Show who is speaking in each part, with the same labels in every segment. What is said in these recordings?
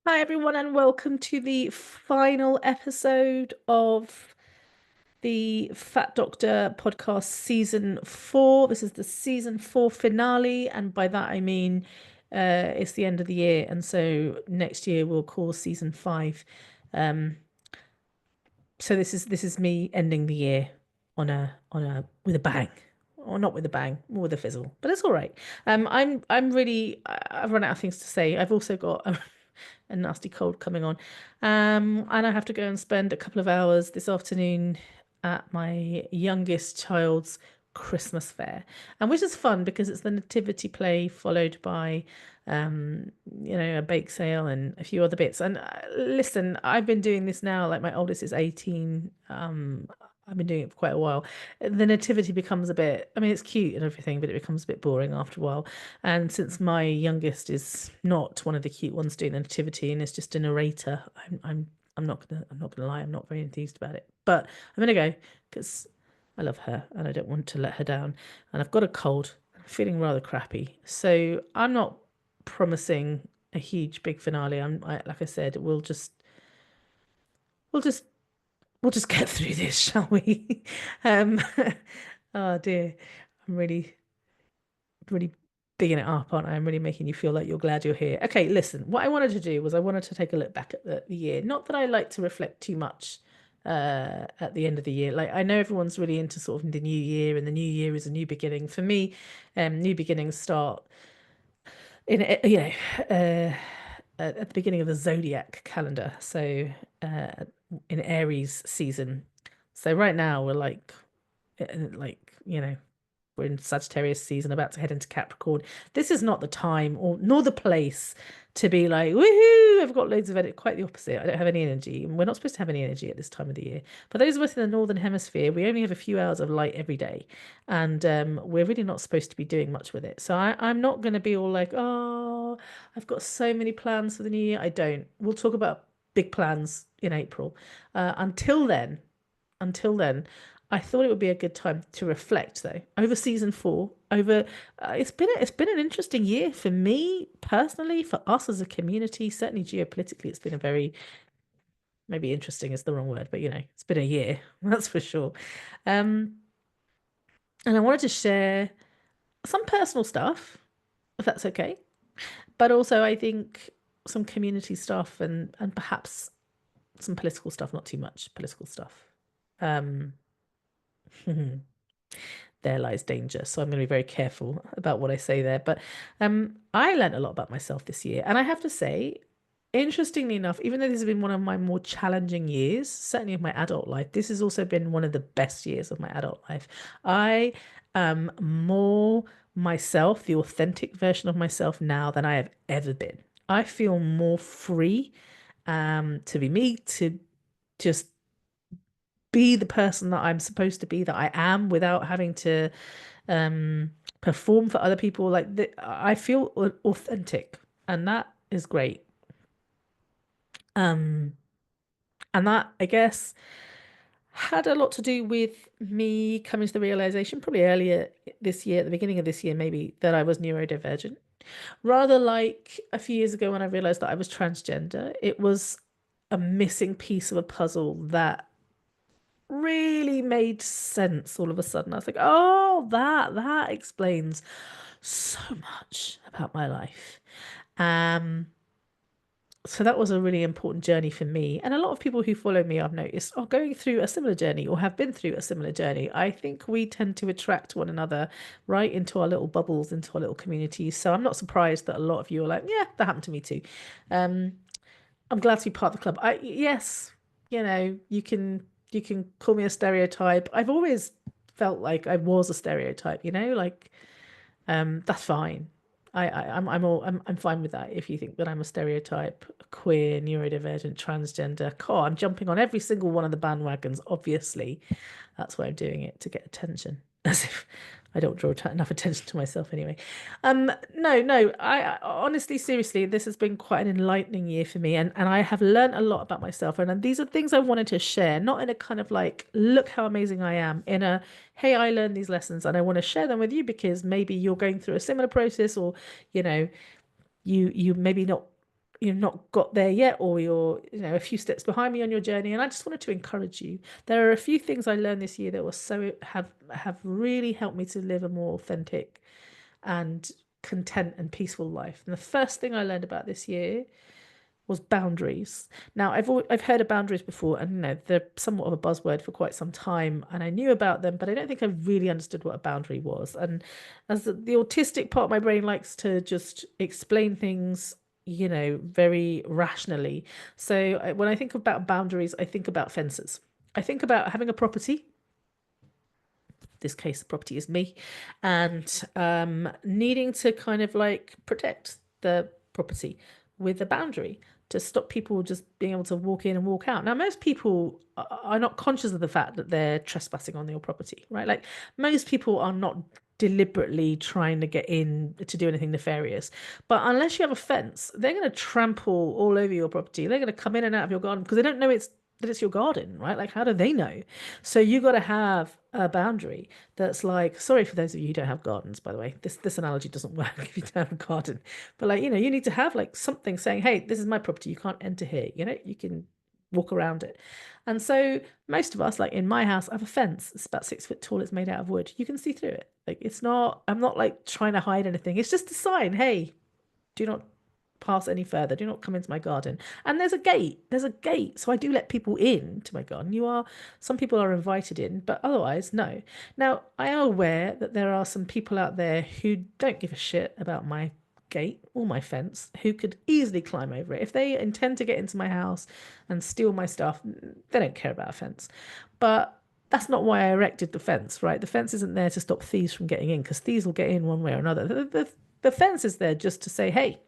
Speaker 1: Hi, everyone, and welcome to the final episode of the Fat Doctor podcast season 4. This is the season 4 finale, and by that I mean it's the end of the year, and so next year we'll call season 5. Um, so this is me ending the year on a with a bang. Or not with a bang, more with a fizzle, but it's all right. I'm really I've run out of things to say. I've also got a nasty cold coming on. And I have to go and spend a couple of hours this afternoon at my youngest child's Christmas fair. And which is fun because it's the nativity play followed by a bake sale and a few other bits. And listen, I've been doing this now, like my oldest is 18. I've been doing it for quite a while. The nativity becomes a bit, I mean, it's cute and everything, but it becomes a bit boring after a while. And since my youngest is not one of the cute ones doing the nativity and is just a narrator, I'm not gonna lie, I'm not very enthused about it. But I'm gonna go because I love her and I don't want to let her down. And I've got a cold. I'm feeling rather crappy. So I'm not promising a huge big finale. Like I said, we'll just we'll just get through this, shall we? Um oh dear. I'm really bigging it up, aren't I? I'm really making you feel like you're glad you're here. Okay, listen, what I wanted to do was I wanted to take a look back at the year. Not that I like to reflect too much at the end of the year. Like I know everyone's really into sort of the new year, and the new year is a new beginning. For me, new beginnings start in at the beginning of the zodiac calendar. So uh, in Aries season. So right now we're like we're in Sagittarius season, about to head into Capricorn. This is not the time or nor the place to be like, woohoo, I've got loads of energy. Quite the opposite. I don't have any energy. And we're not supposed to have any energy at this time of the year. For those of us in the Northern Hemisphere, we only have a few hours of light every day. And we're really not supposed to be doing much with it. So I'm not going to be all like, oh, I've got so many plans for the new year. I don't. We'll talk about big plans in April. Until then, I thought it would be a good time to reflect though over season 4. Over it's been an interesting year for me personally, for us as a community. Certainly geopolitically, it's been a very maybe interesting is the wrong word, but it's been a year that's for sure. Um, and I wanted to share some personal stuff, if that's okay, but also I think some community stuff and perhaps some political stuff, not too much political stuff. Um, there lies danger. So I'm going to be very careful about what I say there. But I learned a lot about myself this year. And I have to say, interestingly enough, even though this has been one of my more challenging years, certainly of my adult life, this has also been one of the best years of my adult life. I am more myself, the authentic version of myself now than I have ever been. I feel more free to be me, to just be the person that I'm supposed to be, that I am, without having to um perform for other people. I feel authentic, and that is great. Um, and that I guess had a lot to do with me coming to the realization probably earlier this year, at the beginning of this year, maybe, that I was neurodivergent. Rather like a few years ago when I realized that I was transgender, it was a missing piece of a puzzle that really made sense all of a sudden. I was like, oh, that explains so much about my life. Um, so that was a really important journey for me. And a lot of people who follow me, I've noticed, are going through a similar journey or have been through a similar journey. I think we tend to attract one another right into our little bubbles, into our little communities. So I'm not surprised that a lot of you are like, yeah, that happened to me too. Um, I'm glad to be part of the club. Yes, you can call me a stereotype. I've always felt like I was a stereotype, like that's fine. I'm fine with that if you think that I'm a stereotype, queer, neurodivergent, transgender. I'm jumping on every single one of the bandwagons, obviously. That's why I'm doing it, to get attention. As if I don't draw enough attention to myself anyway. No. I honestly, seriously, this has been quite an enlightening year for me, and I have learned a lot about myself. And these are things I wanted to share, not in a kind of like, look how amazing I am, in a, hey, I learned these lessons and I want to share them with you because maybe you're going through a similar process, or you know, you maybe not you've not got there yet, or you're, a few steps behind me on your journey. And I just wanted to encourage you. There are a few things I learned this year that was so have really helped me to live a more authentic and content and peaceful life. And the first thing I learned about this year was boundaries. Now, I've heard of boundaries before, and they're somewhat of a buzzword for quite some time, and I knew about them, but I don't think I really understood what a boundary was. And as the autistic part of my brain likes to just explain things, very rationally. So when I think about boundaries, I think about fences. I think about having a property. This case, the property is me, and needing to kind of like protect the property with a boundary to stop people just being able to walk in and walk out. Now, most people are not conscious of the fact that they're trespassing on your property, right? Like most people are not deliberately trying to get in to do anything nefarious. But unless you have a fence, they're going to trample all over your property. They're going to come in and out of your garden because they don't know that it's your garden, right? Like, how do they know? So you got to have a boundary that's like, sorry for those of you who don't have gardens, by the way, this analogy doesn't work if you don't have a garden, but like, you need to have like something saying, hey, this is my property, you can't enter here, you can walk around it. And so most of us, like in my house, I have a fence. It's about 6 foot tall. It's made out of wood. You can see through it. Like I'm not like trying to hide anything. It's just a sign. Hey, do not pass any further. Do not come into my garden. And there's a gate. There's a gate. So I do let people in to my garden. Some people are invited in, but otherwise, no. Now, I am aware that there are some people out there who don't give a shit about my gate or my fence, who could easily climb over it. If they intend to get into my house and steal my stuff, they don't care about a fence. But that's not why I erected the fence, right? The fence isn't there to stop thieves from getting in, because thieves will get in one way or another. The fence is there just to say, hey,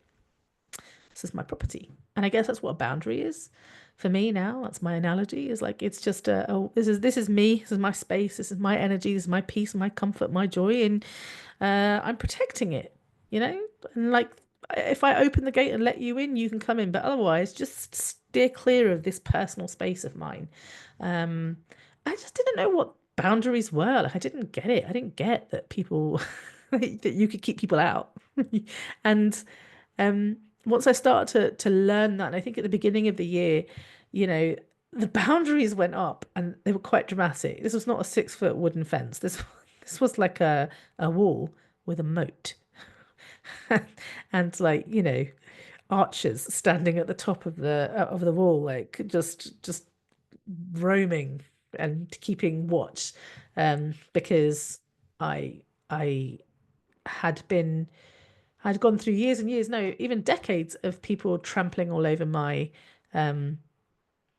Speaker 1: this is my property. And I guess that's what a boundary is for me now. That's my analogy, is like, it's just this is me, this is my space, this is my energy, this is my peace, my comfort, my joy, and I'm protecting it, and like, if I open the gate and let you in, you can come in, but otherwise just steer clear of this personal space of mine. I just didn't know what boundaries were. Like, I didn't get it. I didn't get that people that you could keep people out. And once I started to learn that, and I think at the beginning of the year, the boundaries went up and they were quite dramatic. This was not a 6 foot wooden fence. This was like a wall with a moat. And like, archers standing at the top of the wall, like just roaming and keeping watch, because I had been I'd gone through years and years, no, even decades of people trampling all over my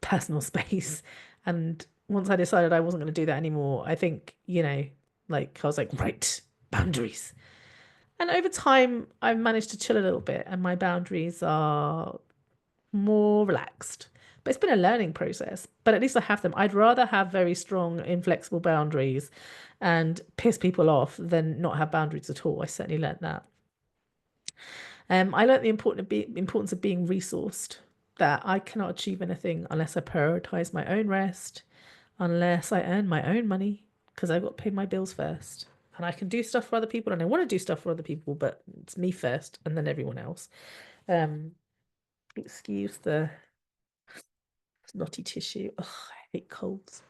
Speaker 1: personal space. And once I decided I wasn't going to do that anymore, I think, like I was like, right, boundaries. And over time, I've managed to chill a little bit, and my boundaries are more relaxed. But it's been a learning process, but at least I have them. I'd rather have very strong, inflexible boundaries and piss people off than not have boundaries at all. I certainly learned that. I learned the importance of being resourced, that I cannot achieve anything unless I prioritize my own rest, unless I earn my own money, because I've got to pay my bills first. And I can do stuff for other people, and I want to do stuff for other people, but it's me first and then everyone else. Excuse the snotty tissue. Ugh, I hate colds.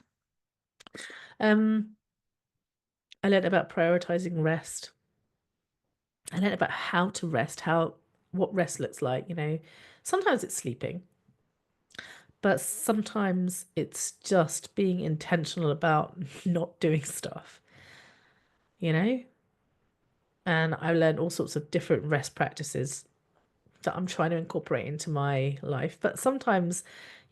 Speaker 1: I learned about prioritizing rest. I learned about how to rest, what rest looks like. Sometimes it's sleeping, but sometimes it's just being intentional about not doing stuff, you know? And I learned all sorts of different rest practices that I'm trying to incorporate into my life. But sometimes,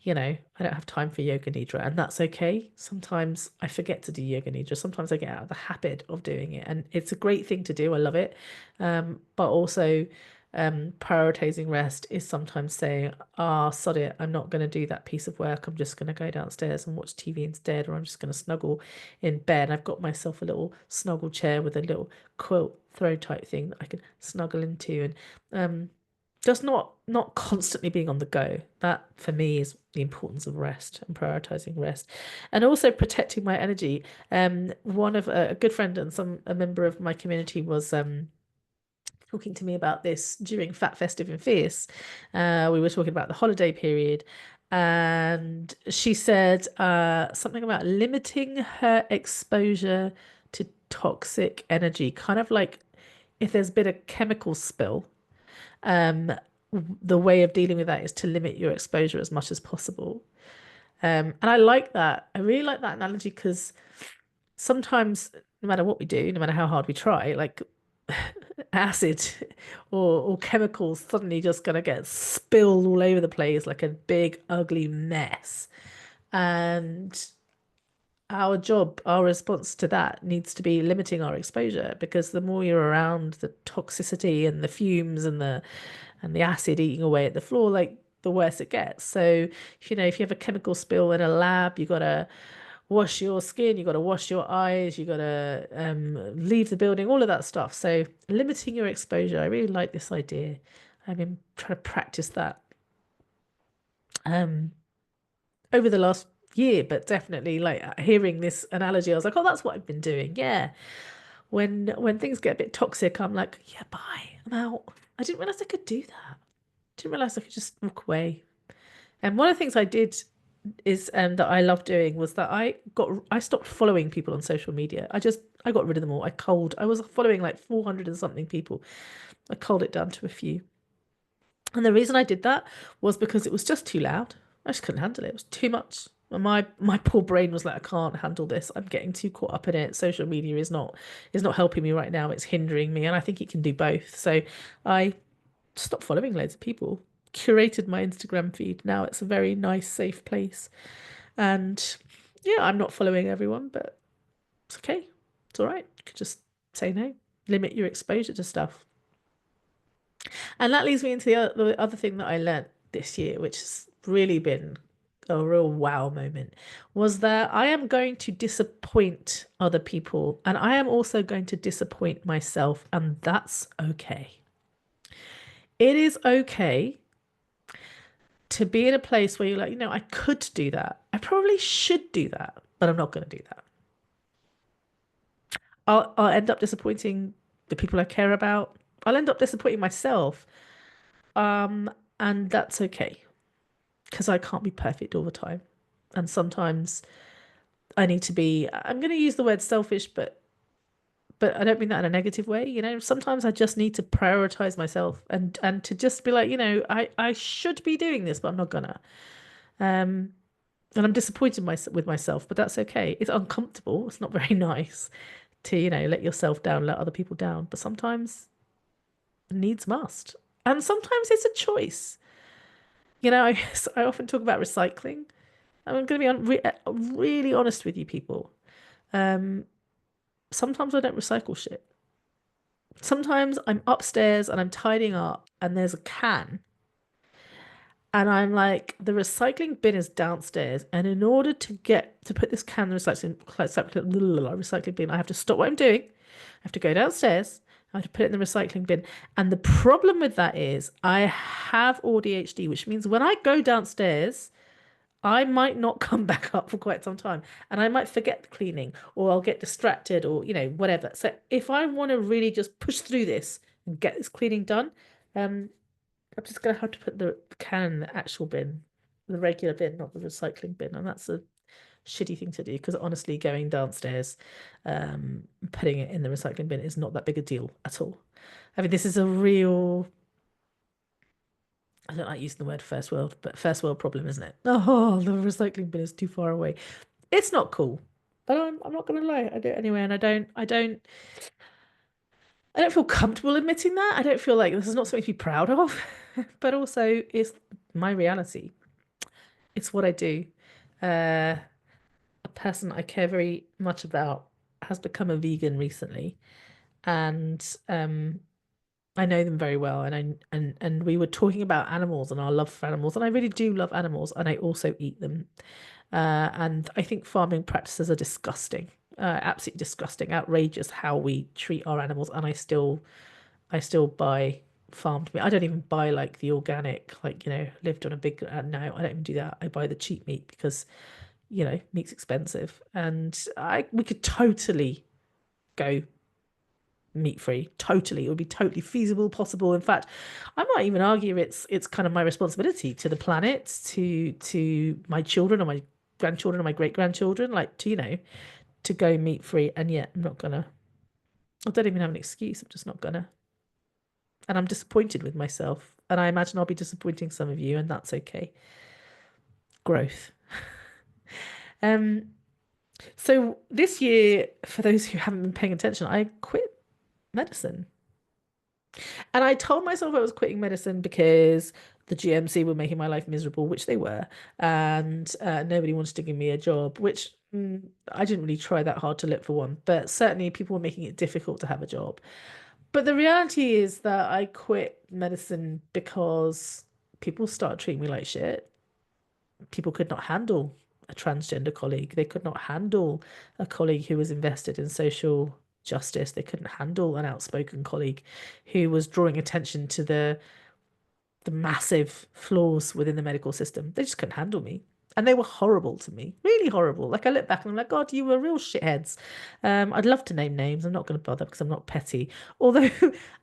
Speaker 1: I don't have time for yoga nidra, and that's okay. Sometimes I forget to do yoga nidra. Sometimes I get out of the habit of doing it, and it's a great thing to do. I love it. But also, prioritizing rest is sometimes saying, sod it, I'm not going to do that piece of work. I'm just going to go downstairs and watch TV instead, or I'm just going to snuggle in bed. I've got myself a little snuggle chair with a little quilt throw type thing that I can snuggle into, and just not constantly being on the go. That for me is the importance of rest and prioritizing rest, and also protecting my energy. One of a good friend and a member of my community was talking to me about this during Fat Festive and Fierce. We were talking about the holiday period, and she said something about limiting her exposure to toxic energy, kind of like if there's been a chemical spill. Um, the way of dealing with that is to limit your exposure as much as possible. And I like that. I really like that analogy because sometimes, no matter what we do, no matter how hard we try, like acid or chemicals suddenly just gonna get spilled all over the place like a big ugly mess. And our job, our response to that needs to be limiting our exposure because the more you're around the toxicity and the fumes and the acid eating away at the floor, like the worse it gets. So, if you have a chemical spill in a lab, you gotta wash your skin, you got to wash your eyes, you got to leave the building, all of that stuff. So limiting your exposure, I really like this idea. I've been trying to practice that um, over the last year, but definitely like hearing this analogy, I was like, oh, that's what I've been doing. Yeah. When things get a bit toxic, I'm like, yeah, bye, I'm out. I didn't realize I could do that. Didn't realize I could just walk away. And one of the things I did is that I love doing was that I stopped following people on social media. I got rid of them all. I was following like 400 and something people. I culled it down to a few. And the reason I did that was because it was just too loud. I just couldn't handle it. It was too much. And my poor brain was like, I can't handle this. I'm getting too caught up in it. Social media is not helping me right now. It's hindering me, and I think it can do both. So I stopped following loads of people, curated my Instagram feed. Now it's a very nice, safe place. And yeah, I'm not following everyone, but it's okay. It's all right. You could just say no, limit your exposure to stuff. And that leads me into the other thing that I learned this year, which has really been a real wow moment, was that I am going to disappoint other people and I am also going to disappoint myself, and that's okay. It is okay to be in a place where you're like, I could do that. I probably should do that, but I'm not going to do that. I'll end up disappointing the people I care about. I'll end up disappointing myself. Um, and that's okay because I can't be perfect all the time. And sometimes I need to be, I'm going to use the word selfish, but I don't mean that in a negative way. Sometimes I just need to prioritize myself and to just be like, I should be doing this, but I'm not gonna. Um, and I'm disappointed with myself, but that's okay. It's uncomfortable. It's not very nice to, let yourself down, let other people down. But sometimes needs must. And sometimes it's a choice. I often talk about recycling. I'm going to be really honest with you people. Um, Sometimes I don't recycle shit. Sometimes I'm upstairs and I'm tidying up and there's a can. And I'm like, the recycling bin is downstairs. And in order to put this can in the recycling bin, I have to stop what I'm doing. I have to go downstairs. I have to put it in the recycling bin. And the problem with that is I have ADHD, which means when I go downstairs, I might not come back up for quite some time. And I might forget the cleaning or I'll get distracted or, whatever. So if I want to really just push through this and get this cleaning done, I'm just going to have to put the can in the actual bin, the regular bin, not the recycling bin. And that's a shitty thing to do because honestly, going downstairs, putting it in the recycling bin is not that big a deal at all. I mean, this is a real, I don't like using the word first world, but first world problem, isn't it? Oh, the recycling bin is too far away. It's not cool, but I'm not going to lie. I do it anyway. And I don't feel comfortable admitting that. I don't feel like this is not something to be proud of, but also it's my reality. It's what I do. Uh, a person I care very much about has become a vegan recently, and I know them very well, and we were talking about animals and our love for animals, and I really do love animals, and I also eat them. And I think farming practices are disgusting, absolutely disgusting, outrageous how we treat our animals, and I still buy farmed meat. I don't even buy like the organic, like, lived on a big, no, I don't even do that. I buy the cheap meat because, meat's expensive. And we could totally go meat free. Totally. It would be totally feasible, possible. In fact, I might even argue it's kind of my responsibility to the planet, to my children or my grandchildren or my great grandchildren, like to, to go meat free. And yet I'm not gonna. I don't even have an excuse. I'm just not gonna. And I'm disappointed with myself. And I imagine I'll be disappointing some of you, and that's okay. Growth. Um, so this year, for those who haven't been paying attention, I quit medicine. And I told myself I was quitting medicine because the GMC were making my life miserable, which they were, and nobody wanted to give me a job, which I didn't really try that hard to look for one, but certainly people were making it difficult to have a job. But the reality is that I quit medicine because people started treating me like shit. People could not handle a transgender colleague. They could not handle a colleague who was invested in social justice. They couldn't handle an outspoken colleague who was drawing attention to the massive flaws within the medical system. They just couldn't handle me. And they were horrible to me, really horrible. Like I look back and I'm like, God, you were real shitheads. I'd love to name names. I'm not going to bother because I'm not petty. Although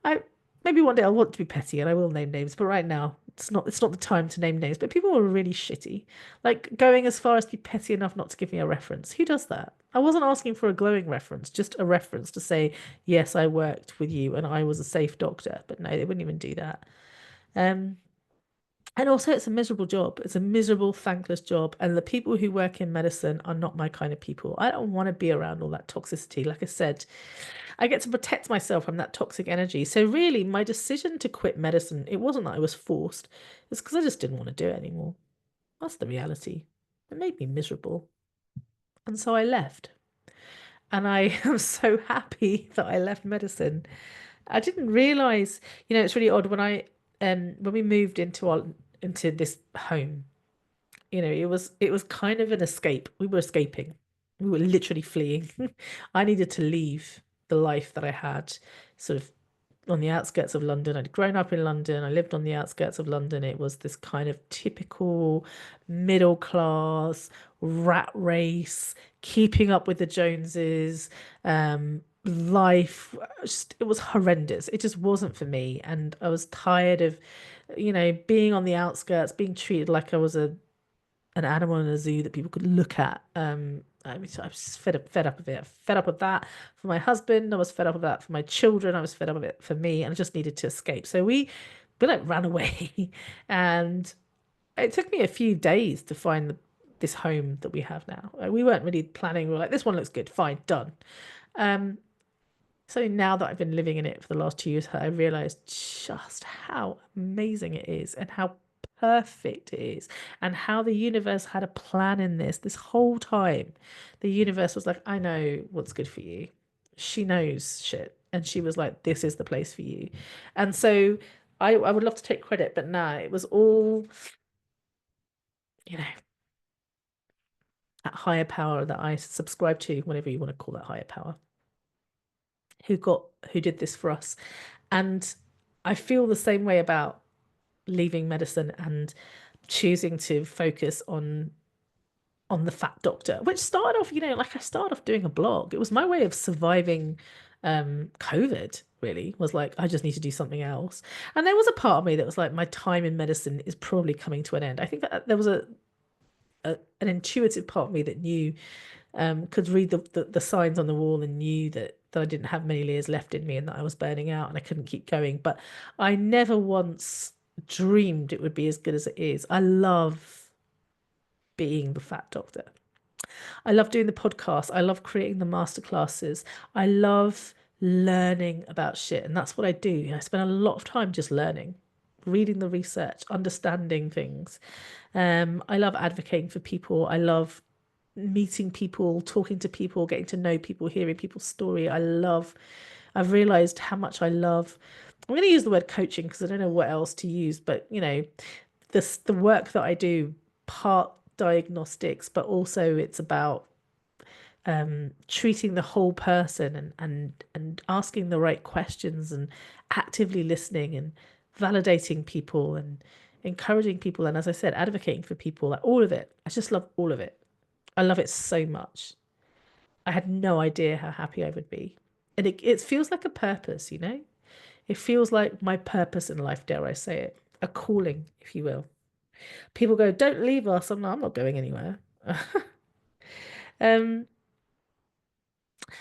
Speaker 1: I maybe one day I'll want to be petty and I will name names, but right now it's not the time to name names. But people were really shitty. Like going as far as to be petty enough not to give me a reference. Who does that? I wasn't asking for a glowing reference, just a reference to say, yes, I worked with you and I was a safe doctor. But no, they wouldn't even do that. Um, and also, it's a miserable job. It's a miserable, thankless job. And the people who work in medicine are not my kind of people. I don't want to be around all that toxicity. Like I said, I get to protect myself from that toxic energy. So, really, my decision to quit medicine, it wasn't that I was forced. It's because I just didn't want to do it anymore. That's the reality. It made me miserable. And so I left. And I am so happy that I left medicine. I didn't realize, it's really odd when we moved into this home, it was kind of an escape. We were escaping. We were literally fleeing. I needed to leave the life that I had sort of on the outskirts of London. I'd grown up in London. I lived on the outskirts of London. It was this kind of typical middle class rat race, keeping up with the Joneses, life. It was horrendous. It just wasn't for me. And I was tired of, being on the outskirts, being treated like I was an animal in a zoo that people could look at. I mean, so I was just fed up of it. Fed up of that for my husband. I was fed up of that for my children. I was fed up of it for me, and I just needed to escape. So we like ran away, and it took me a few days to find this home that we have now. We weren't really planning. We were like, this one looks good, fine, done. Um, so now that I've been living in it for the last 2 years, I realized just how amazing it is and how perfect it is and how the universe had a plan in this whole time. The universe was like, I know what's good for you. She knows shit. And she was like, this is the place for you. And so I would love to take credit, but nah, it was all, you know, that higher power that I subscribe to, whatever you want to call that higher power, who did this for us. And I feel the same way about leaving medicine and choosing to focus on the fat doctor, which started off, like I started off doing a blog. It was my way of surviving COVID, really, was like, I just need to do something else. And there was a part of me that was like, my time in medicine is probably coming to an end. I think that there was an intuitive part of me that knew, could read the signs on the wall and knew that I didn't have many years left in me and that I was burning out and I couldn't keep going. But I never once dreamed it would be as good as it is. I love being the fat doctor. I love doing the podcast. I love creating the masterclasses. I love learning about shit. And that's what I do. I spend a lot of time just learning, reading the research, understanding things. I love advocating for people. I love meeting people, talking to people, getting to know people, hearing people's story. I've realized how much I love, I'm going to use the word coaching because I don't know what else to use, but the work that I do, part diagnostics, but also it's about treating the whole person and asking the right questions and actively listening and validating people and encouraging people. And as I said, advocating for people, like all of it. I just love all of it. I love it so much. I had no idea how happy I would be. And it feels like a purpose, It feels like my purpose in life, dare I say it, a calling, if you will. People go, don't leave us. I'm not going anywhere. Um,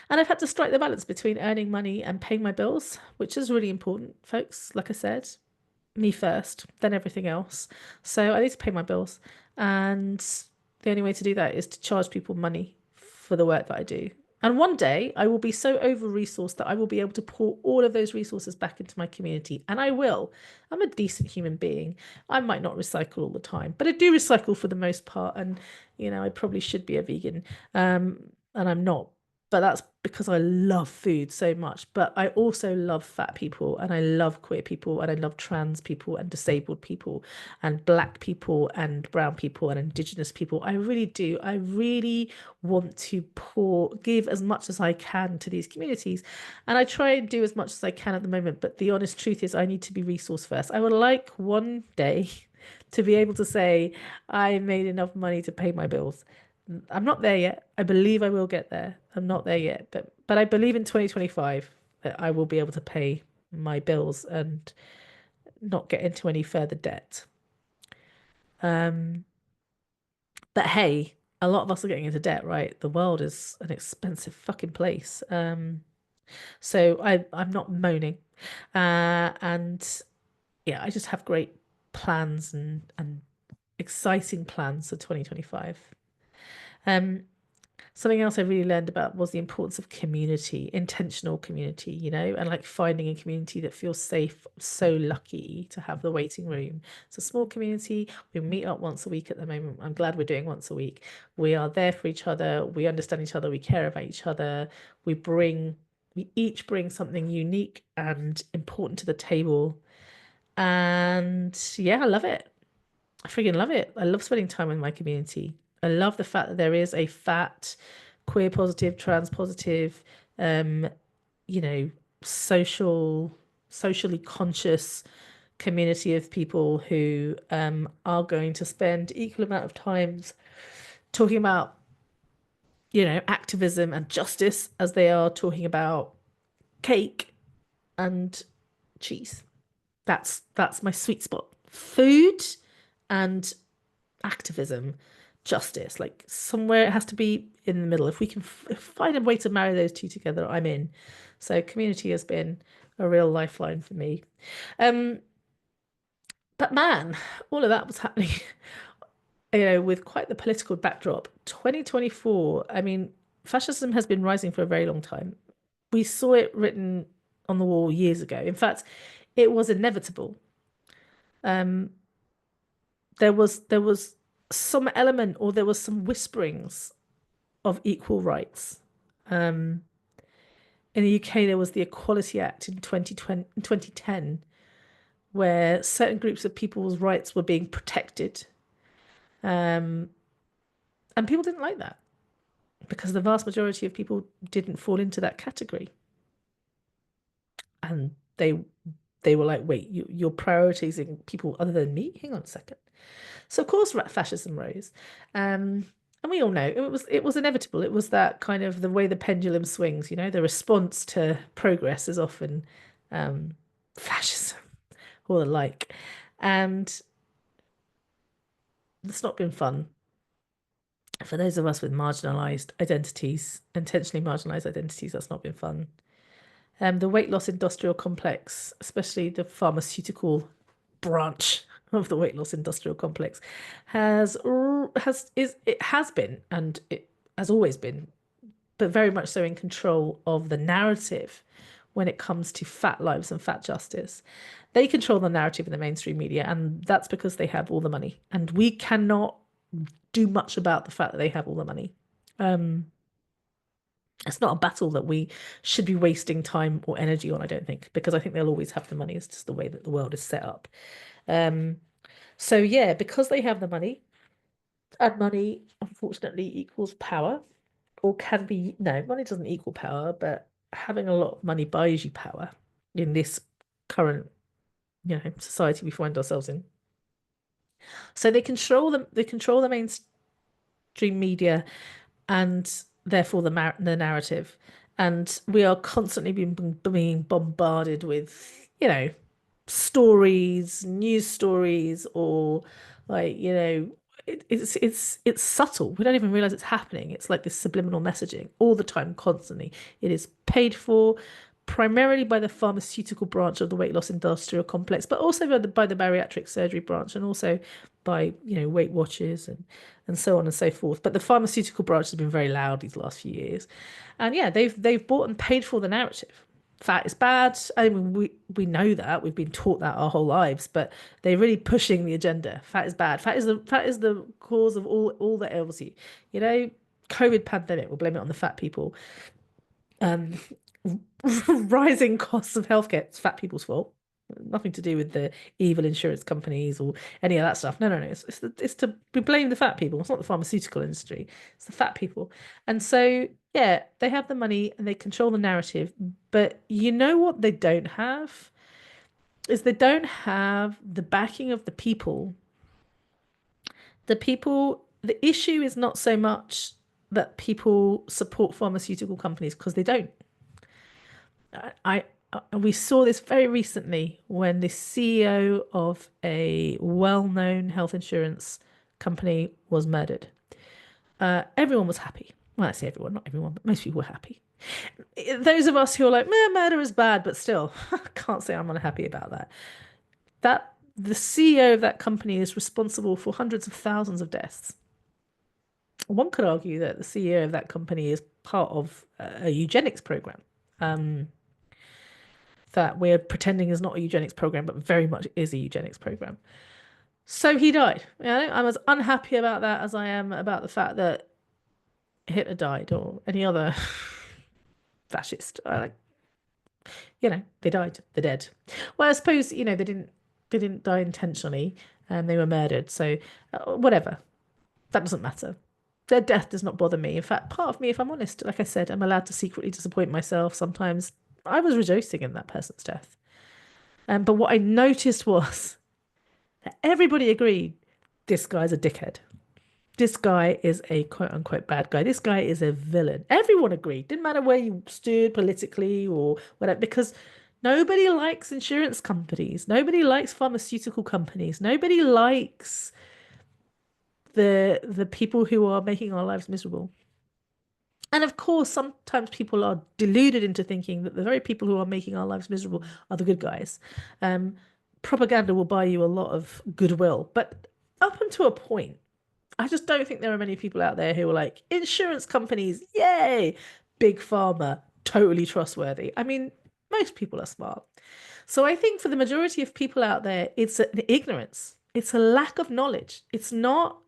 Speaker 1: and I've had to strike the balance between earning money and paying my bills, which is really important, folks. Like I said, me first, then everything else. So I need to pay my bills. And the only way to do that is to charge people money for the work that I do. And one day I will be so over resourced that I will be able to pour all of those resources back into my community. And I will. I'm a decent human being. I might not recycle all the time, but I do recycle for the most part. And, I probably should be a vegan. And I'm not, but that's because I love food so much. But I also love fat people, and I love queer people, and I love trans people, and disabled people, and black people, and brown people, and indigenous people. I really do. I really want to give as much as I can to these communities. And I try and do as much as I can at the moment. But the honest truth is, I need to be resource first. I would like one day to be able to say, I made enough money to pay my bills. I'm not there yet. I believe I will get there. I'm not there yet, but I believe in 2025 that I will be able to pay my bills and not get into any further debt. Um, but hey, a lot of us are getting into debt, right? The world is an expensive fucking place. So I'm not moaning. And yeah, I just have great plans and exciting plans for 2025. Um, Something else I really learned about was the importance of community, intentional community, and like finding a community that feels safe. I'm so lucky to have the waiting room. It's a small community. We meet up once a week at the moment. I'm glad we're doing once a week. We are there for each other. We understand each other. We care about each other. We each bring something unique and important to the table. And yeah, I love it. I freaking love it. I love spending time with my community. I love the fact that there is a fat, queer positive, trans positive, um, you know, socially conscious community of people who are going to spend equal amount of times talking about, activism and justice as they are talking about cake and cheese. That's my sweet spot. Food and activism, justice, like somewhere it has to be in the middle. If we can find a way to marry those two together, I'm in. So community has been a real lifeline for me. Um, but man, all of that was happening, with quite the political backdrop. 2024, I mean, fascism has been rising for a very long time. We saw it written on the wall years ago. In fact, it was inevitable. Um, there was some element, or there was some whisperings of equal rights. Um, in the UK, there was the Equality Act in 2010, where certain groups of people's rights were being protected. Um, and people didn't like that because the vast majority of people didn't fall into that category. And they were like, wait, you're prioritizing people other than me? Hang on a second. So of course fascism rose. And we all know it was inevitable. It was that kind of the way the pendulum swings, the response to progress is often fascism or the like. And it's not been fun for those of us with marginalized identities, intentionally marginalized identities. That's not been fun. The weight loss industrial complex, especially the pharmaceutical branch of the weight loss industrial complex, has been, and it has always been, but very much so in control of the narrative when it comes to fat lives and fat justice. They control the narrative in the mainstream media, and that's because they have all the money, and we cannot do much about the fact that they have all the money. It's not a battle that we should be wasting time or energy on, I don't think, because I think they'll always have the money. It's just the way that the world is set up. Um, so yeah, because they have the money, and money unfortunately equals power, or can be, no, money doesn't equal power, but having a lot of money buys you power in this current, society we find ourselves in. So they control the mainstream media, and therefore the narrative. And we are constantly being bombarded with, stories, news stories, or like, it's subtle. We don't even realize it's happening. It's like this subliminal messaging all the time, constantly. It is paid for primarily by the pharmaceutical branch of the weight loss industrial complex, but also by the bariatric surgery branch, and also by, Weight Watchers and so on and so forth. But the pharmaceutical branch has been very loud these last few years. And yeah, they've bought and paid for the narrative. Fat is bad. I mean, we know that. We've been taught that our whole lives, but they're really pushing the agenda. Fat is bad. Fat is the cause of all that ails you. You know, COVID pandemic, we'll blame it on the fat people. Um, rising costs of healthcare, it's fat people's fault. Nothing to do with the evil insurance companies or any of that stuff. No, no, no. It's to we blame the fat people. It's not the pharmaceutical industry. It's the fat people. And so, yeah, they have the money and they control the narrative. But you know what they don't have is they don't have the backing of the people. The people, the issue is not so much that people support pharmaceutical companies because they don't. I we saw this very recently when the CEO of a well-known health insurance company was murdered. Everyone was happy. Well, I say everyone, not everyone, but most people were happy. Those of us who are like, murder is bad, but still, I can't say I'm unhappy about that. That the CEO of that company is responsible for hundreds of thousands of deaths. One could argue that the CEO of that company is part of a eugenics program. Um, that we're pretending is not a eugenics program, but very much is a eugenics program. So he died. I'm as unhappy about that as I am about the fact that Hitler died or any other fascist. They died. They're dead. Well, I suppose they didn't die intentionally, and they were murdered. So whatever, that doesn't matter. Their death does not bother me. In fact, part of me, if I'm honest, like I said, I'm allowed to secretly disappoint myself sometimes. I was rejoicing in that person's death. But what I noticed was that everybody agreed this guy's a dickhead. This guy is a quote unquote bad guy. This guy is a villain. Everyone agreed. Didn't matter where you stood politically or whatever, because nobody likes insurance companies. Nobody likes pharmaceutical companies. Nobody likes the people who are making our lives miserable. And of course, sometimes people are deluded into thinking that the very people who are making our lives miserable are the good guys. Um, Propaganda will buy you a lot of goodwill, but up until a point, I just don't think there are many people out there who are like, insurance companies, yay, big pharma, totally trustworthy. I mean, most people are smart. So I think for the majority of people out there, it's an ignorance. It's a lack of knowledge. It's not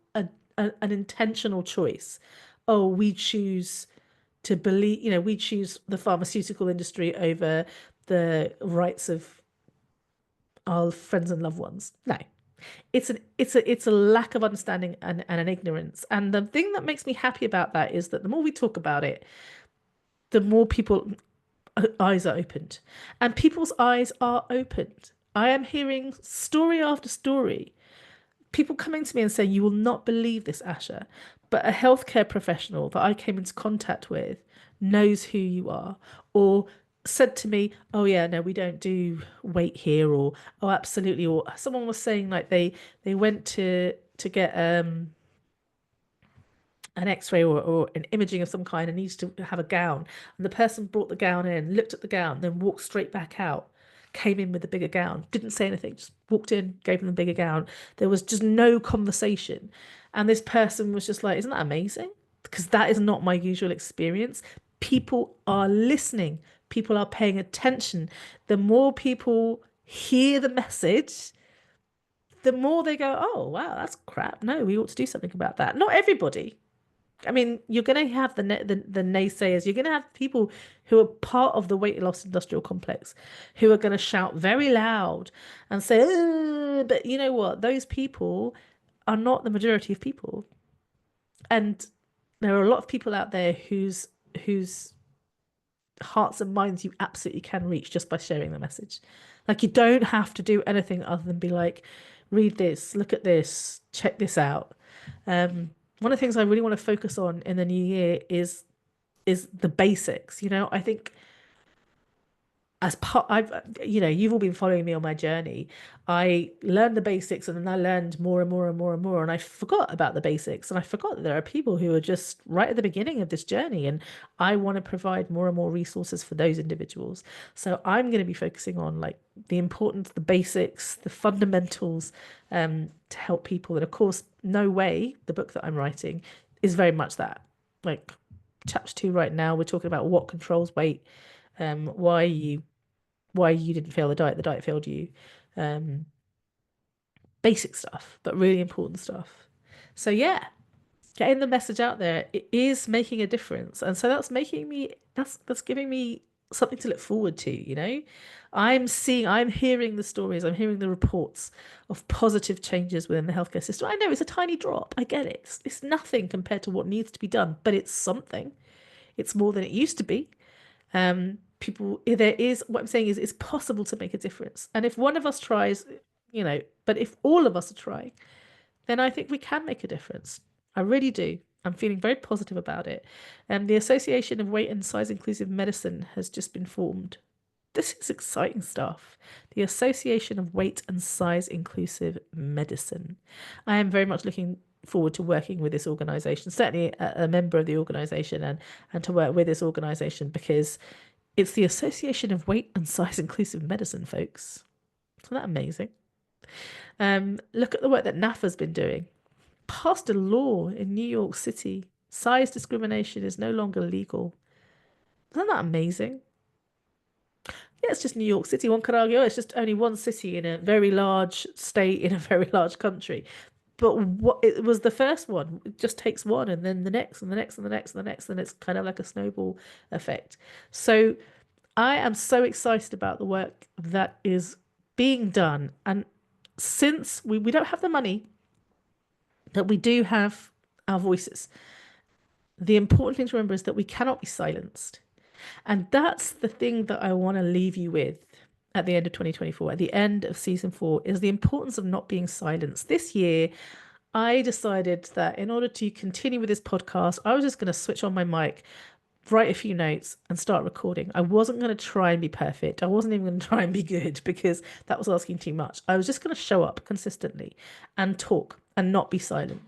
Speaker 1: an intentional choice. Oh, we choose to believe, we choose the pharmaceutical industry over the rights of our friends and loved ones. No, it's a lack of understanding and an ignorance. And the thing that makes me happy about that is that the more we talk about it, the more people eyes are opened, and people's eyes are opened. I am hearing story after story, people coming to me and saying, "You will not believe this, Asha, but a healthcare professional that I came into contact with knows who you are," or said to me, "Oh yeah, no, we don't do weight here," or "Oh, absolutely," or someone was saying like they went to get an x-ray or an imaging of some kind and needs to have a gown, and the person brought the gown in, looked at the gown, then walked straight back out, came in with the bigger gown, didn't say anything, just walked in, gave them the bigger gown. There was just no conversation, and this person was just like, isn't that amazing? Because that is not my usual experience. People are listening, people are paying attention. The more people hear the message, the more they go, oh wow, that's crap, no, we ought to do something about that. Not everybody. I mean, you're going to have the naysayers. You're going to have people who are part of the weight loss industrial complex who are going to shout very loud and say, "Ugh," but you know what? Those people are not the majority of people. And there are a lot of people out there whose hearts and minds you absolutely can reach just by sharing the message. Like you don't have to do anything other than be like, read this, look at this, check this out. One of the things I really want to focus on in the new year is is the basics. I think as part I've you've all been following me on my journey. I learned the basics and then I learned more and more and more and more, and I forgot about the basics, and I forgot that there are people who are just right at the beginning of this journey, and I want to provide more and more resources for those individuals. So I'm going to be focusing on like the importance, the basics, the fundamentals, to help people. And of course, No Way, the book that I'm writing, is very much that. Like chapter 2 right now, we're talking about what controls weight, why you didn't fail the diet failed you. Um, Basic stuff, but really important stuff. So yeah, getting the message out there, it is making a difference. And so that's giving me something to look forward to. I'm hearing the stories, I'm hearing the reports of positive changes within the healthcare system. I know it's a tiny drop. I get it. It's nothing compared to what needs to be done, but it's something. It's more than it used to be. There is, what I'm saying is it's possible to make a difference. And if one of us tries, but if all of us are trying, then I think we can make a difference. I really do. I'm feeling very positive about it. And the Association of Weight and Size Inclusive Medicine has just been formed. This is exciting stuff. The Association of Weight and Size Inclusive Medicine. I am very much looking forward to working with this organization, certainly a member of the organization, and to work with this organization, because it's the Association of Weight and Size Inclusive Medicine, folks. Isn't that amazing? Look at the work that NAFA's been doing. Passed a law in New York City. Size discrimination is no longer legal. Isn't that amazing? Yeah, it's just New York City. One could argue, oh, it's just only one city in a very large state in a very large country. But what it was the first one. It just takes one, and then the next, and the next, and the next, and the next, and it's kind of like a snowball effect. So I am so excited about the work that is being done. And since we don't have the money, but we do have our voices, the important thing to remember is that we cannot be silenced. And that's the thing that I want to leave you with at the end of 2024, at the end of season 4, is the importance of not being silenced. This year, I decided that in order to continue with this podcast, I was just going to switch on my mic, write a few notes, and start recording. I wasn't going to try and be perfect. I wasn't even going to try and be good, because that was asking too much. I was just going to show up consistently and talk and not be silent.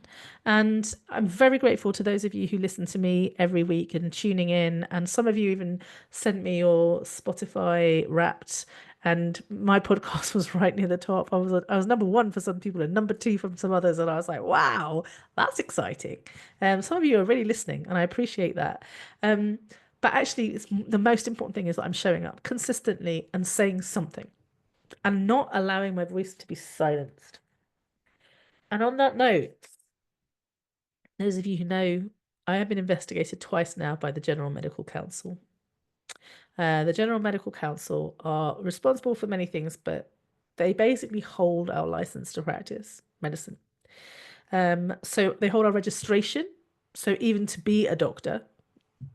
Speaker 1: And I'm very grateful to those of you who listen to me every week and tuning in. And some of you even sent me your Spotify Wrapped, and my podcast was right near the top. I was number 1 for some people and number 2 from some others, and I was like, wow, that's exciting. Some of you are really listening, and I appreciate that. But actually, the most important thing is that I'm showing up consistently and saying something, and not allowing my voice to be silenced. And on that note, those of you who know, I have been investigated twice now by the General Medical Council. The General Medical Council are responsible for many things, but they basically hold our license to practice medicine. So they hold our registration. So even to be a doctor,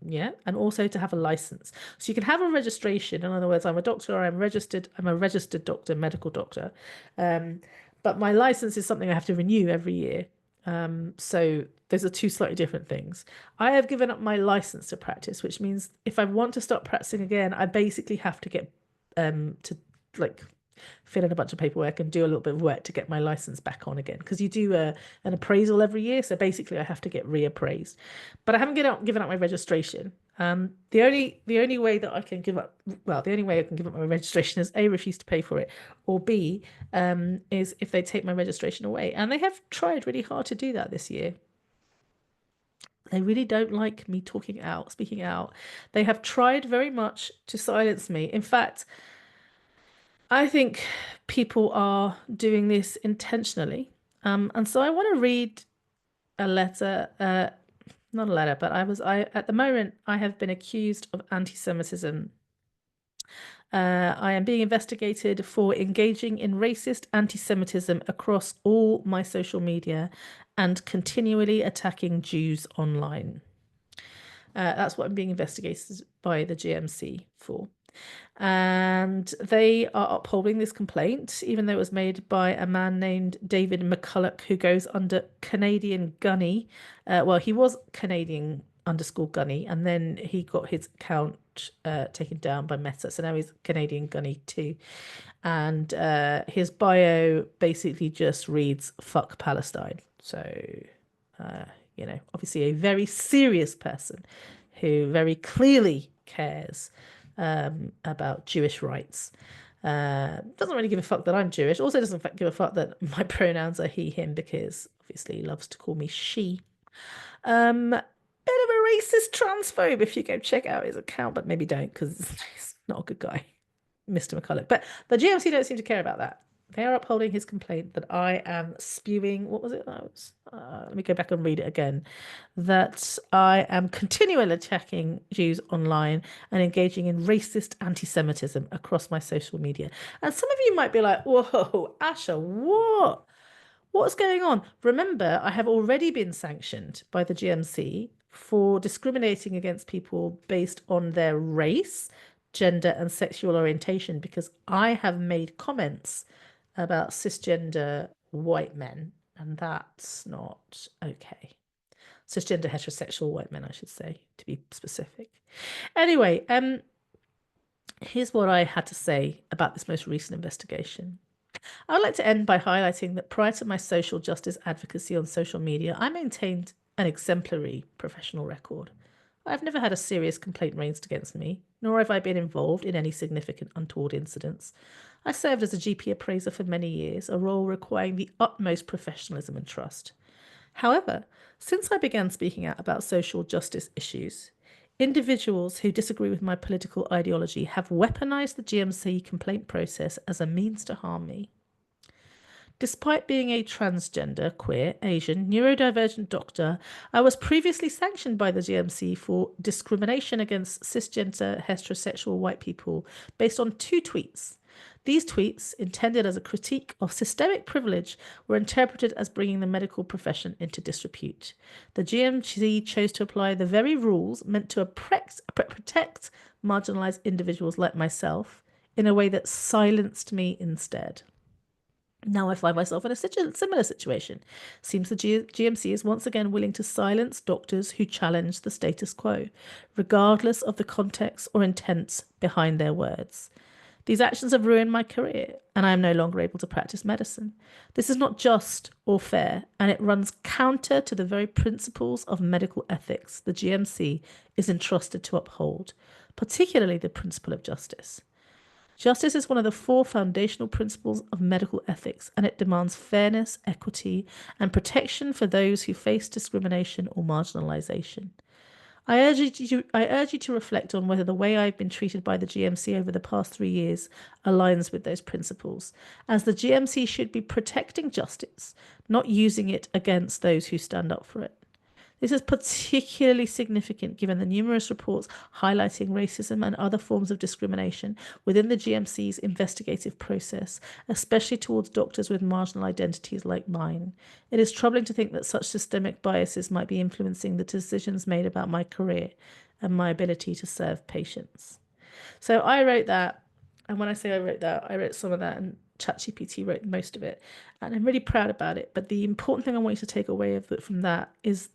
Speaker 1: yeah, and also to have a license. So you can have a registration. In other words, I'm a doctor, I'm a registered doctor, medical doctor. But my license is something I have to renew every year. So those are two slightly different things. I have given up my license to practice, which means if I want to start practicing again, I basically have to get to like fill in a bunch of paperwork and do a little bit of work to get my license back on again, because you do an appraisal every year. So basically I have to get reappraised, but I haven't given up my registration. The only way that I can give up, well, the only way I can give up my registration is A, refuse to pay for it, or B, is if they take my registration away. And they have tried really hard to do that this year. They really don't like me speaking out. They have tried very much to silence me. In fact, I think people are doing this intentionally. And so I want to read a letter, not a letter, but at the moment, I have been accused of anti-Semitism. I am being investigated for engaging in racist anti-Semitism across all my social media and continually attacking Jews online. That's what I'm being investigated by the GMC for. And they are upholding this complaint, even though it was made by a man named David McCulloch, who goes under Canadian Gunny. Well, he was Canadian underscore Gunny, and then he got his account taken down by Meta. So now he's Canadian Gunny too. And his bio basically just reads "fuck Palestine." So, uh, obviously a very serious person who very clearly cares about Jewish rights. Doesn't really give a fuck that I'm Jewish. Also doesn't give a fuck that my pronouns are he, him, because obviously he loves to call me she. Bit of a racist transphobe if you go check out his account, but maybe don't because he's not a good guy, Mr. McCulloch. But the GMC don't seem to care about that. They are upholding his complaint that I am spewing. What was it? Let me go back and read it again. That I am continually attacking Jews online and engaging in racist anti-Semitism across my social media. And some of you might be like, "Whoa, Asha, what? What's going on?" Remember, I have already been sanctioned by the GMC for discriminating against people based on their race, gender, and sexual orientation because I have made comments about cisgender white men, and that's not okay. Cisgender heterosexual white men, I should say, to be specific. Anyway, here's what I had to say about this most recent investigation. I would like to end by highlighting that prior to my social justice advocacy on social media, I maintained an exemplary professional record. I've never had a serious complaint raised against me, nor have I been involved in any significant untoward incidents. I served as a GP appraiser for many years, a role requiring the utmost professionalism and trust. However, since I began speaking out about social justice issues, individuals who disagree with my political ideology have weaponized the GMC complaint process as a means to harm me. Despite being a transgender, queer, Asian, neurodivergent doctor, I was previously sanctioned by the GMC for discrimination against cisgender heterosexual white people based on 2 tweets. These tweets, intended as a critique of systemic privilege, were interpreted as bringing the medical profession into disrepute. The GMC chose to apply the very rules meant to protect marginalized individuals like myself in a way that silenced me instead. Now I find myself in a similar situation. Seems the GMC is once again willing to silence doctors who challenge the status quo, regardless of the context or intent behind their words. These actions have ruined my career, and I am no longer able to practice medicine. This is not just or fair, and it runs counter to the very principles of medical ethics the GMC is entrusted to uphold, particularly the principle of justice. Justice is one of the 4 foundational principles of medical ethics, and it demands fairness, equity, and protection for those who face discrimination or marginalization. I urge you to reflect on whether the way I've been treated by the GMC over the past 3 years aligns with those principles, as the GMC should be protecting justice, not using it against those who stand up for it. This is particularly significant given the numerous reports highlighting racism and other forms of discrimination within the GMC's investigative process, especially towards doctors with marginal identities like mine. It is troubling to think that such systemic biases might be influencing the decisions made about my career and my ability to serve patients. So I wrote that, and when I say I wrote that, I wrote some of that, and ChatGPT wrote most of it, and I'm really proud about it. But the important thing I want you to take away from that is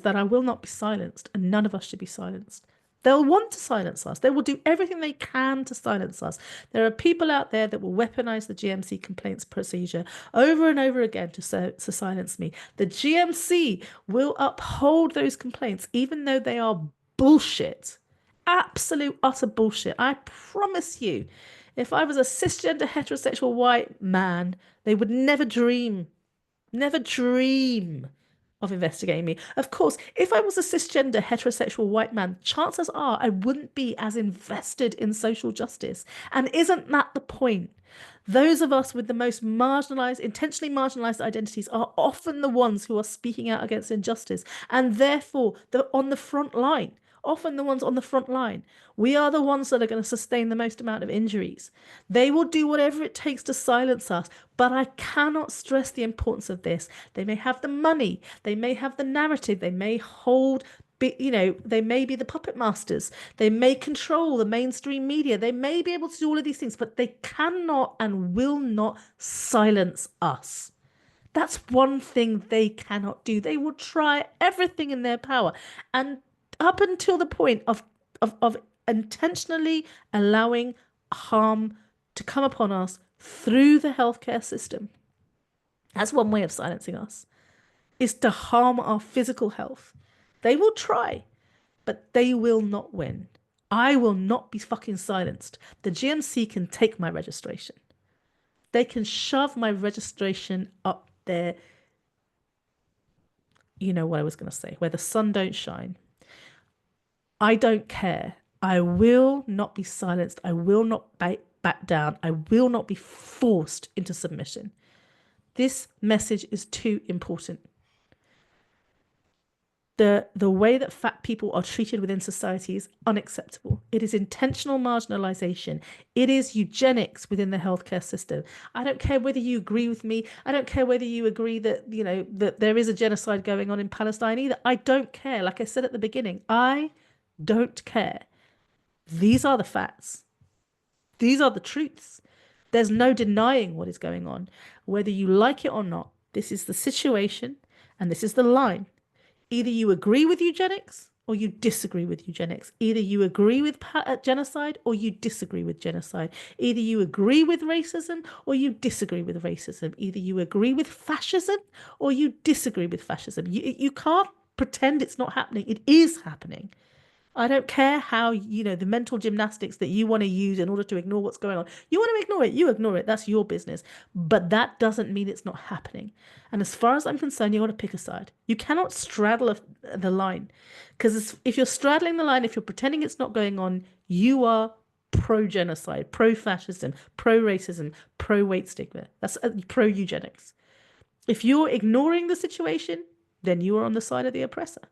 Speaker 1: that I will not be silenced, and none of us should be silenced. They'll want to silence us. They will do everything they can to silence us. There are people out there that will weaponize the GMC complaints procedure over and over again to silence me. The GMC will uphold those complaints, even though they are bullshit. Absolute, utter bullshit. I promise you, if I was a cisgender heterosexual white man, they would never dream of investigating me. Of course, if I was a cisgender heterosexual white man, chances are I wouldn't be as invested in social justice. And isn't that the point? Those of us with the most marginalized, intentionally marginalized identities are often the ones who are speaking out against injustice, and therefore on the front line. Often the ones on the front line. We are the ones that are going to sustain the most amount of injuries. They will do whatever it takes to silence us, but I cannot stress the importance of this. They may have the money, they may have the narrative, they may hold, they may be the puppet masters, they may control the mainstream media, they may be able to do all of these things, but they cannot and will not silence us. That's one thing they cannot do. They will try everything in their power. And up until the point of intentionally allowing harm to come upon us through the healthcare system. That's one way of silencing us, is to harm our physical health. They will try, but they will not win. I will not be fucking silenced. The GMC can take my registration. They can shove my registration up there. You know what I was going to say, where the sun don't shine. I don't care. I will not be silenced. I will not back down. I will not be forced into submission. This message is too important. The way that fat people are treated within society is unacceptable. It is intentional marginalization. It is eugenics within the healthcare system. I don't care whether you agree with me. I don't care whether you agree that, that there is a genocide going on in Palestine either. I don't care. Like I said at the beginning, I don't care. These are the facts. These are the truths. There's no denying what is going on. Whether you like it or not, this is the situation and this is the line. Either you agree with eugenics or you disagree with eugenics. Either you agree with genocide or you disagree with genocide. Either you agree with racism or you disagree with racism. Either you agree with fascism or you disagree with fascism. You can't pretend it's not happening. It is happening. I don't care how, the mental gymnastics that you want to use in order to ignore what's going on. You want to ignore it, you ignore it. That's your business. But that doesn't mean it's not happening. And as far as I'm concerned, you got to pick a side. You cannot straddle the line. Because if you're straddling the line, if you're pretending it's not going on, you are pro-genocide, pro-fascism, pro-racism, pro-weight stigma. That's pro-eugenics. If you're ignoring the situation, then you are on the side of the oppressor.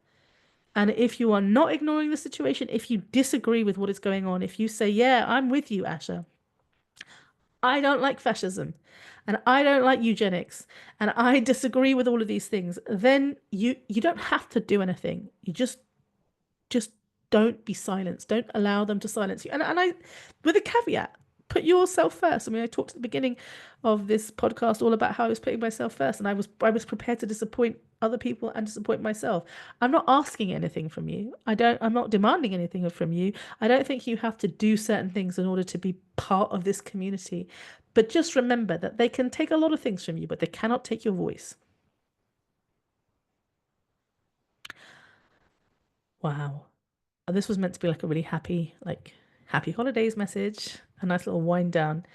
Speaker 1: And if you are not ignoring the situation, if you disagree with what is going on, if you say, yeah, I'm with you, Asha, I don't like fascism and I don't like eugenics and I disagree with all of these things, then you don't have to do anything. You just don't be silenced. Don't allow them to silence you. And I, with a caveat, put yourself first. I mean, I talked at the beginning of this podcast all about how I was putting myself first, and I was prepared to disappoint other people and disappoint myself. I'm not asking anything from you. I'm not demanding anything from you. I don't think you have to do certain things in order to be part of this community. But just remember that they can take a lot of things from you, but they cannot take your voice. Wow. This was meant to be like a really happy holidays message, a nice little wind down.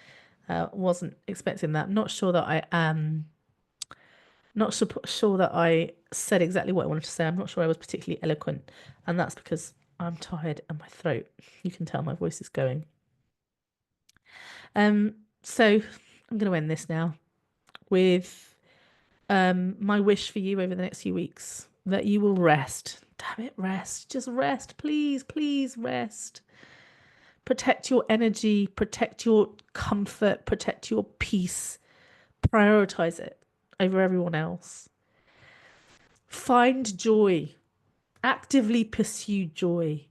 Speaker 1: Wasn't expecting that. Not sure that I am. Not sure that I said exactly what I wanted to say. I'm not sure I was particularly eloquent, and that's because I'm tired and my throat. You can tell my voice is going. So I'm going to end this now with my wish for you over the next few weeks that you will rest. Damn it, rest. Just rest, please, please rest. Protect your energy, protect your comfort, protect your peace. Prioritize it over everyone else. Find joy. Actively pursue joy.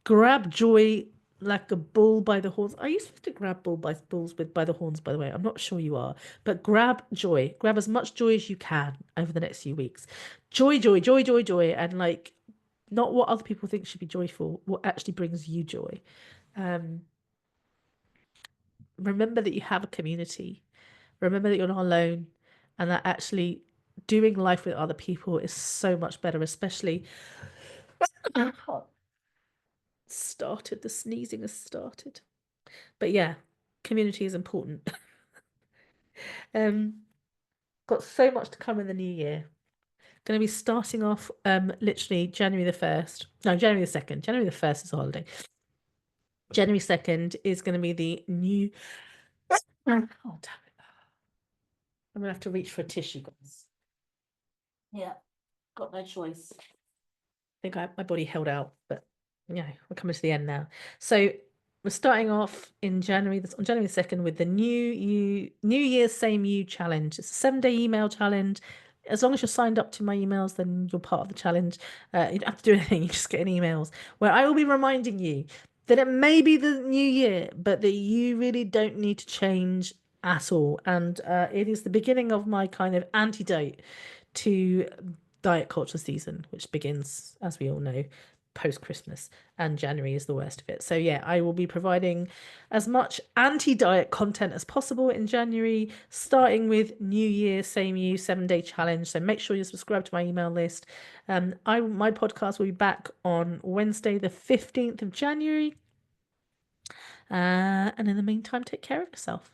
Speaker 1: Grab joy like a bull by the horns. Are you supposed to grab bulls by the horns, by the way? I'm not sure you are. But grab joy. Grab as much joy as you can over the next few weeks. Joy, joy, joy, joy, joy. And not what other people think should be joyful, what actually brings you joy. Remember that you have a community. Remember that you're not alone, and that actually doing life with other people is so much better, especially the sneezing has started. But yeah, community is important. um got so much to come in the new year. Going to be starting off literally January the 1st. No, January the 2nd. January the 1st is a holiday. January 2nd is going to be the new oh damn it. I'm gonna have to reach for a tissue, guys. Yeah, got no choice. Think my body held out, but yeah, we're coming to the end now. So we're starting off in January, on January 2nd with the New Year's Same You challenge. It's a 7-day email challenge. As long as you're signed up to my emails, then you're part of the challenge. You don't have to do anything, you just get emails where I will be reminding you that it may be the new year, but that you really don't need to change at all. And it is the beginning of my kind of antidote to diet culture season, which begins, as we all know, post Christmas, and January is the worst of it. So, yeah, I will be providing as much anti diet content as possible in January, starting with New Year, same you, 7-day challenge. So, make sure you're subscribed to my email list. My podcast will be back on Wednesday, the 15th of January. And in the meantime, take care of yourself.